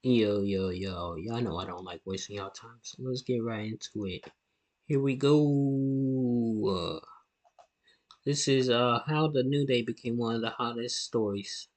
Yo, y'all know I don't like wasting y'all time, so let's get right into it. Here we go. This is how the New Day became one of the hottest stories,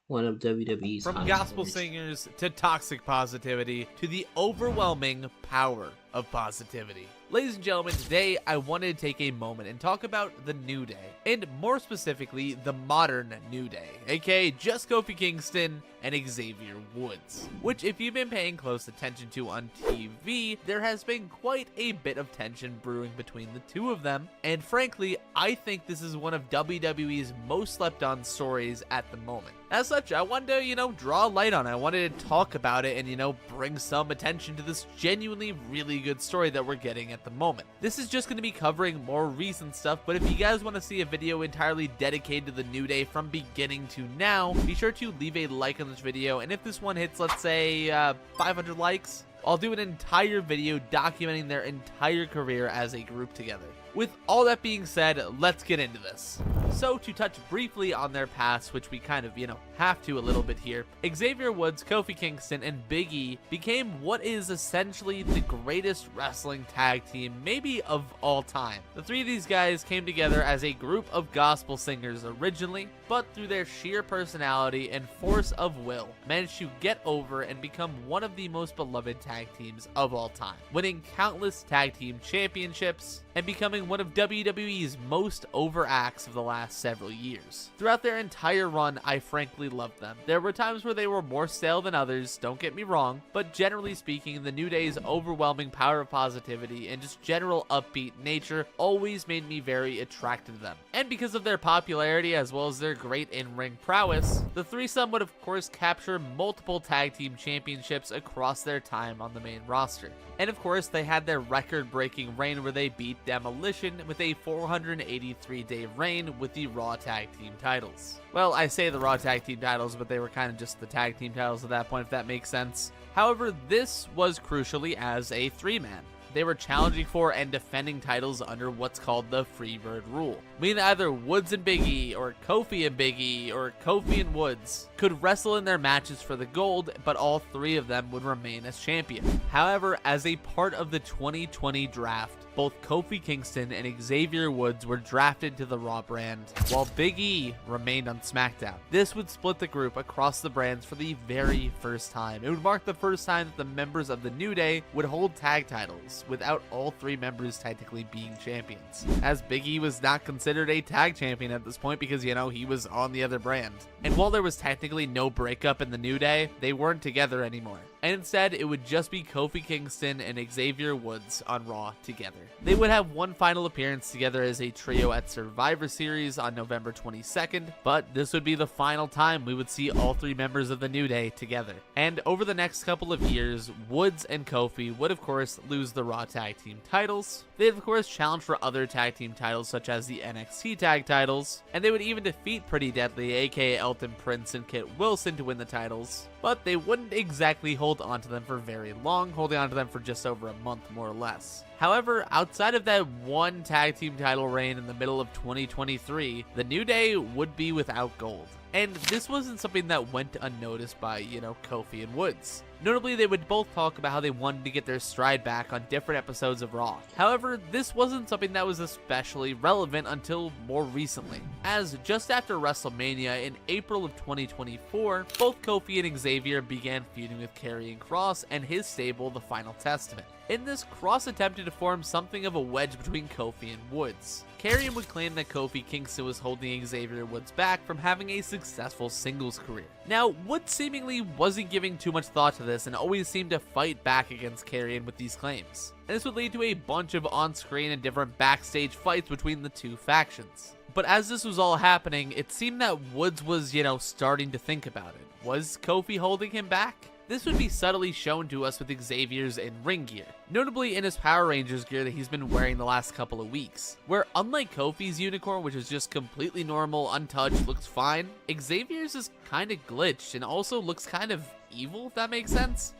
one of WWE's From hottest gospel stories. singers to toxic positivity to the overwhelming power of positivity. Ladies and gentlemen, today I wanted to take a moment and talk about the New Day, and more specifically, the modern New Day, aka just Kofi Kingston and Xavier Woods, which if you've been paying close attention to on TV, there has been quite a bit of tension brewing between the two of them, and frankly, I think this is one of WWE's most slept on stories at the moment. As such, I wanted to, draw a light on it. I wanted to talk about it and, bring some attention to this genuinely really good story that we're getting at the moment. This is just going to be covering more recent stuff, but if you guys want to see a video entirely dedicated to the New Day from beginning to now, be sure to leave a like on this video, and if this one hits, let's say, 500 likes, I'll do an entire video documenting their entire career as a group together. With all that being said, let's get into this. So to touch briefly on their past, which we kind of, have to a little bit here, Xavier Woods, Kofi Kingston, and Big E became what is essentially the greatest wrestling tag team maybe of all time. The three of these guys came together as a group of gospel singers originally, but through their sheer personality and force of will, managed to get over and become one of the most beloved tag teams of all time, winning countless tag team championships and becoming one of WWE's most over acts of the last several years. Throughout their entire run, I frankly loved them. There were times where they were more stale than others, don't get me wrong, but generally speaking, the New Day's overwhelming power of positivity and just general upbeat nature always made me very attracted to them. And because of their popularity as well as their great in-ring prowess, the threesome would of course capture multiple tag team championships across their time on the main roster. And of course, they had their record-breaking reign where they beat Demolition with a 483-day reign with the Raw Tag Team titles. Well, I say the Raw Tag Team titles, but they were kind of just the tag team titles at that point, if that makes sense. However, this was crucially as a three-man. They were challenging for and defending titles under what's called the Freebird rule, meaning either Woods and Big E, or Kofi and Big E, or Kofi and Woods could wrestle in their matches for the gold, but all three of them would remain as champion. However, as a part of the 2020 draft, both Kofi Kingston and Xavier Woods were drafted to the Raw brand, while Big E remained on SmackDown. This would split the group across the brands for the very first time. It would mark the first time that the members of the New Day would hold tag titles, without all three members technically being champions, as Big E was not considered a tag champion at this point because, he was on the other brand. And while there was technically no breakup in the New Day, they weren't together anymore. And instead, it would just be Kofi Kingston and Xavier Woods on Raw together. They would have one final appearance together as a trio at Survivor Series on November 22nd, but this would be the final time we would see all three members of the New Day together. And over the next couple of years, Woods and Kofi would of course lose the Raw Tag Team titles. They'd of course challenge for other tag team titles such as the NXT tag titles, and they would even defeat Pretty Deadly, aka Elton Prince and Kit Wilson, to win the titles, but they wouldn't exactly hold onto them for very long, holding onto them for just over a month more or less. However, outside of that one tag team title reign in the middle of 2023, the New Day would be without gold. And this wasn't something that went unnoticed by, Kofi and Woods. Notably, they would both talk about how they wanted to get their stride back on different episodes of Raw. However, this wasn't something that was especially relevant until more recently, as just after WrestleMania in April of 2024, both Kofi and Xavier began feuding with Karrion Kross and his stable, The Final Testament. In this, Kross attempted to form something of a wedge between Kofi and Woods. Karrion would claim that Kofi Kingston was holding Xavier Woods back from having a successful singles career. Now, Woods seemingly wasn't giving too much thought to this and always seemed to fight back against Karrion with these claims. And this would lead to a bunch of on-screen and different backstage fights between the two factions. But as this was all happening, it seemed that Woods was, starting to think about it. Was Kofi holding him back? This would be subtly shown to us with Xavier's in-ring gear, notably in his Power Rangers gear that he's been wearing the last couple of weeks, where unlike Kofi's unicorn, which is just completely normal, untouched, looks fine, Xavier's is kind of glitched and also looks kind of evil, if that makes sense.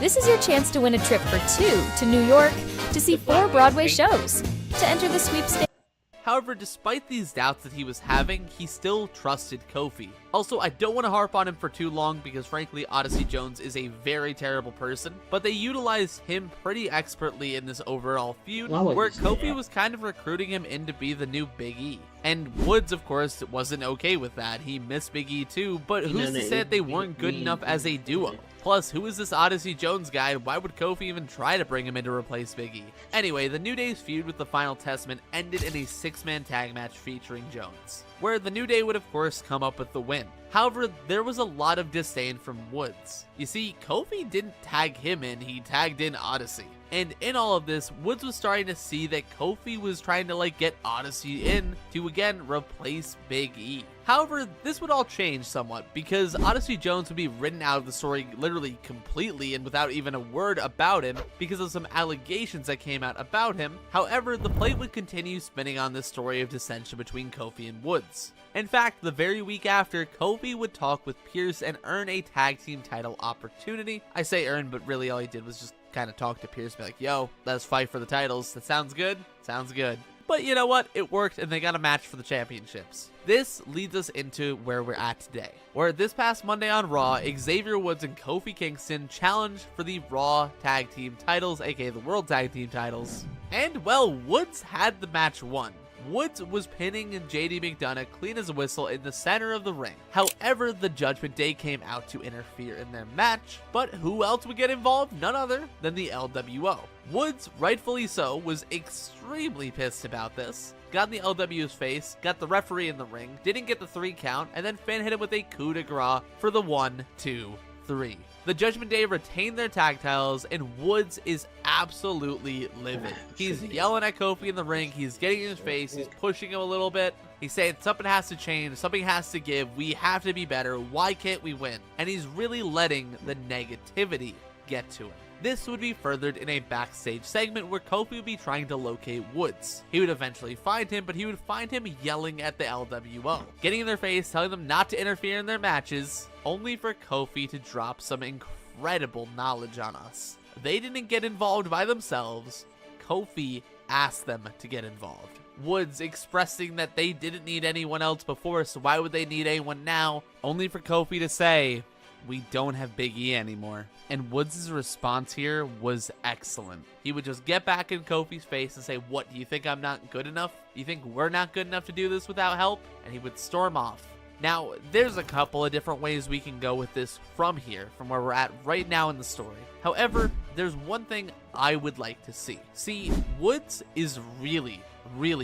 This is your chance to win a trip for two to New York to see 4 Broadway shows. To enter the sweepstakes. However, despite these doubts that he was having, he still trusted Kofi. Also, I don't want to harp on him for too long because frankly, Odyssey Jones is a very terrible person, but they utilized him pretty expertly in this overall feud, where Kofi was kind of recruiting him in to be the new Big E. And Woods, of course, wasn't okay with that. He missed Big E too, but who's to say that they weren't good enough as a duo? Plus, who is this Odyssey Jones guy, and why would Kofi even try to bring him in to replace Big E? Anyway, the New Day's feud with the Final Testament ended in a 6-man tag match featuring Jones, where the New Day would of course come up with the win. However, there was a lot of disdain from Woods. You see, Kofi didn't tag him in, he tagged in Odyssey. And in all of this, Woods was starting to see that Kofi was trying to get Odyssey in to again replace Big E. However, this would all change somewhat because Odyssey Jones would be written out of the story literally completely and without even a word about him because of some allegations that came out about him. However, the plate would continue spinning on this story of dissension between Kofi and Woods. In fact, the very week after, Kofi would talk with Pierce and earn a tag team title opportunity. I say earn, but really all he did was just kind of talk to Pierce, be like, yo, let's fight for the titles. That sounds good? Sounds good. But you know what? It worked, and they got a match for the championships. This leads us into where we're at today, where this past Monday on Raw, Xavier Woods and Kofi Kingston challenged for the Raw Tag Team titles, aka the World Tag Team titles. And, well, Woods had the match won. Woods was pinning JD McDonough clean as a whistle in the center of the ring. However, the Judgment Day came out to interfere in their match, but who else would get involved? None other than the LWO. Woods, rightfully so, was extremely pissed about this. Got in the LW's face, got the referee in the ring, didn't get the 3 count, and then Finn hit him with a coup de grace for the 1, 2, 3. The Judgment Day retained their tag titles, and Woods is absolutely livid. He's yelling at Kofi in the ring, he's getting in his face, he's pushing him a little bit. He's saying something has to change, something has to give, we have to be better, why can't we win? And he's really letting the negativity get to him. This would be furthered in a backstage segment where Kofi would be trying to locate Woods. He would eventually find him, but he would find him yelling at the LWO, getting in their face, telling them not to interfere in their matches, only for Kofi to drop some incredible knowledge on us. They didn't get involved by themselves. Kofi asked them to get involved. Woods expressing that they didn't need anyone else before, so why would they need anyone now? Only for Kofi to say, we don't have Big E anymore. And Woods' response here was excellent. He would just get back in Kofi's face and say, what, do you think I'm not good enough? You think we're not good enough to do this without help? And he would storm off. Now, there's a couple of different ways we can go with this from here, from where we're at right now in the story. However, there's one thing I would like to see. See, Woods is really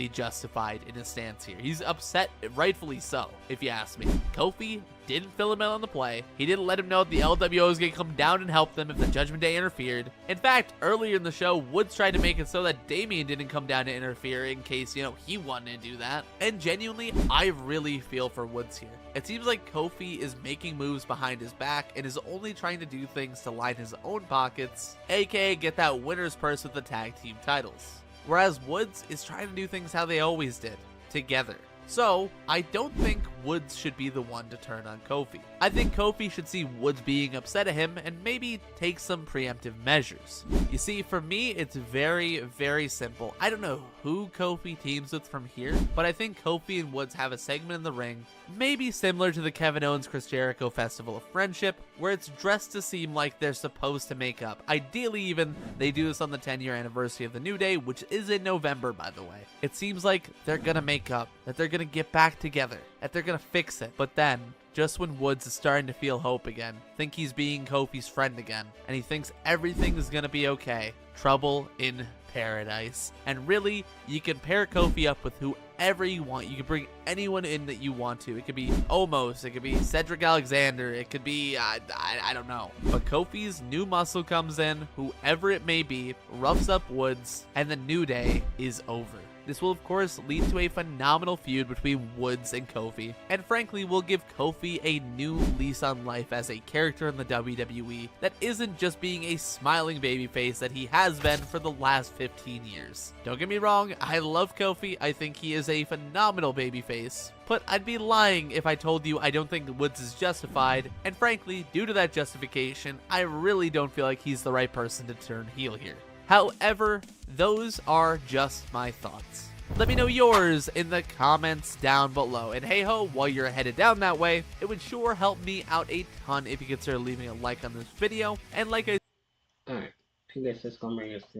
justified in his stance here. He's upset, rightfully so, if you ask me. Kofi didn't fill him in on the play. He didn't let him know that the LWO was going to come down and help them if the Judgment Day interfered. In fact, earlier in the show, Woods tried to make it so that Damian didn't come down to interfere in case, he wanted to do that. And genuinely, I really feel for Woods here. It seems like Kofi is making moves behind his back and is only trying to do things to line his own pockets, aka get that winner's purse with the tag team titles. Whereas Woods is trying to do things how they always did, together. So, I don't think Woods should be the one to turn on Kofi. I think Kofi should see Woods being upset at him and maybe take some preemptive measures. You see, for me, it's very simple. I don't know who Kofi teams with from here, but I think Kofi and Woods have a segment in the ring, maybe similar to the Kevin Owens-Chris Jericho Festival of Friendship, where it's dressed to seem like they're supposed to make up. Ideally, even, they do this on the 10-year anniversary of the New Day, which is in November, by the way. It seems like they're gonna make up, that they're gonna get back together, that they're gonna fix it. But then, just when Woods is starting to feel hope again, think he's being Kofi's friend again, and he thinks everything is gonna be okay, trouble in paradise. And really, you can pair Kofi up with whoever you want. You can bring anyone in that you want to. It could be Omos, it could be Cedric Alexander, it could be, I don't know. But Kofi's new muscle comes in, whoever it may be, roughs up Woods, and the New Day is over. This will of course lead to a phenomenal feud between Woods and Kofi, and frankly will give Kofi a new lease on life as a character in the WWE that isn't just being a smiling babyface that he has been for the last 15 years. Don't get me wrong, I love Kofi, I think he is a phenomenal babyface, but I'd be lying if I told you I don't think Woods is justified, and frankly, due to that justification, I really don't feel like he's the right person to turn heel here. However, those are just my thoughts. Let me know yours in the comments down below. And hey ho, while you're headed down that way, it would sure help me out a ton if you consider leaving a like on this video. And like I Alright, I guess that's gonna bring us to